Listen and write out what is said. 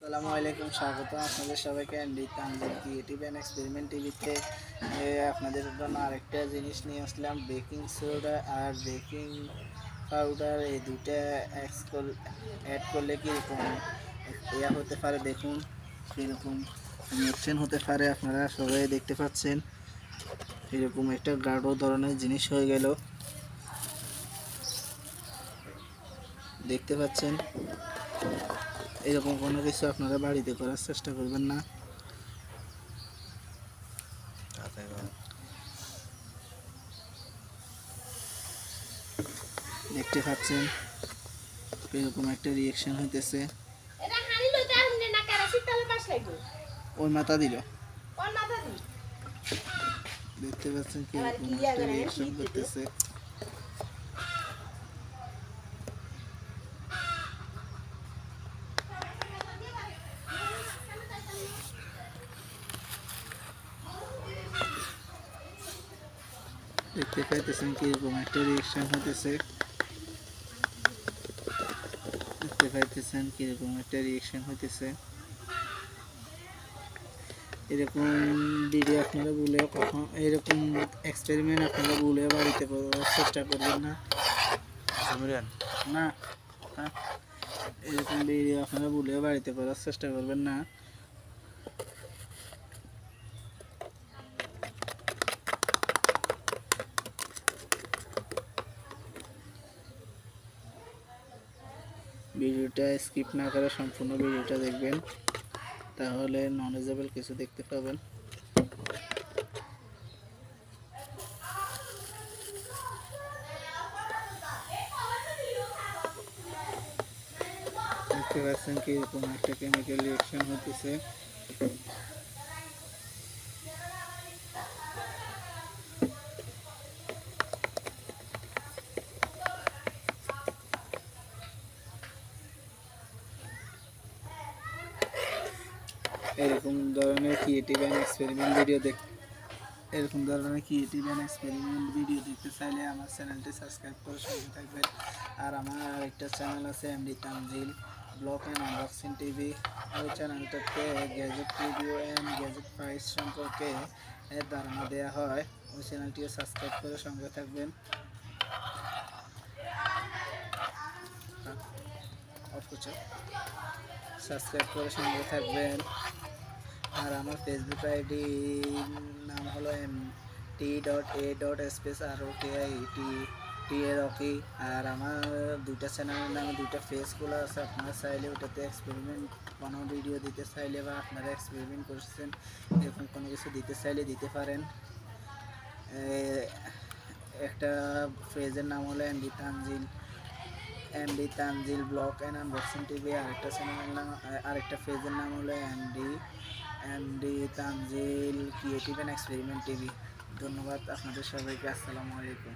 আসসালামু আলাইকুম, স্বাগত আপনাদের সবাইকে MD Tanzil creative and experiment টিভিতে। আপনাদের জন্য আরেকটা জিনিস নিয়ে আসলাম, বেকিং সোডা আর বেকিং পাউডার। এই দুইটা অ্যাড করলে কীরকম ইয়া হতে পারে দেখুন, কীরকম রিঅ্যাকশন হতে পারে। আপনারা সবাই দেখতে পাচ্ছেন এরকম একটা গাঢ় ধরনের জিনিস হয়ে গেল, দেখতে পাচ্ছেন। এরকম কোনো কিছু আপনারা বাড়িতে করার চেষ্টা করবেন না। দেখতে পাচ্ছেন এরকম একটা রিঅ্যাকশন হইতেছে। ওই মাথা দিল, দেখতে পাচ্ছেন কিরকম একটা রিঅ্যাকশন করতেছে। দেখতে পাইতেছেন কিরকম একটা রিঅ্যাকশন হতেছে, দেখতে পাইতেছেন কিরকম একটা রিঅ্যাকশন হইতেছে। এরকম ভিডিও আপনারা ভুলে কখন এরকম এক্সপেরিমেন্ট আপনারা ভুলে বাড়িতে করার চেষ্টা করবেন না। না, এরকম ভিডিও আপনারা ভুলে বাড়িতে করার চেষ্টা করবেন না। ভিডিওটা স্কিপ না করে সম্পূর্ণ ভিডিওটা দেখবেন, তাহলে নলেজেবল কিছু দেখতে পাবেন। দেখতে পাচ্ছেন কি এরকম একটা কেমিক্যাল রিঅ্যাকশন হতেছে। এরকম ধরনের ক্রিয়েটিভ অ্যান্ড এক্সপেরিমেন্ট ভিডিও দেখতে চাইলে আমার চ্যানেলটি সাবস্ক্রাইব করে সঙ্গে থাকবেন। আর আমার আরেকটা চ্যানেল আছে MD Tanjil blog and unboxing TV. ওই চ্যানেলটাতে gadget review and gadget price সম্পর্কে ধারণা দেওয়া হয়। ওই চ্যানেলটিও সাবস্ক্রাইব করে সঙ্গে থাকবেন। সাবস্ক্রাইব করে সঙ্গে থাকবেন। আর আমার ফেসবুক আইডি নাম হলো mt.a.space.ROKI আর আমার দুইটা চ্যানেলের নামে দুইটা ফেস খোলা আছে। আপনারা চাইলে ওটাতে এক্সপেরিমেন্ট কোনো ভিডিও দিতে চাইলে বা আপনারা এক্সপেরিমেন্ট করছেন এরকম কোনো কিছু দিতে চাইলে দিতে পারেন। একটা পেজের নাম হলো MD Tanjil blog and unboxing TV. আরেকটা পেজের নাম হলো MD Tanzil creative and experiment TV. ধন্যবাদ আপনাদের সবাইকে। আসসালামু আলাইকুম।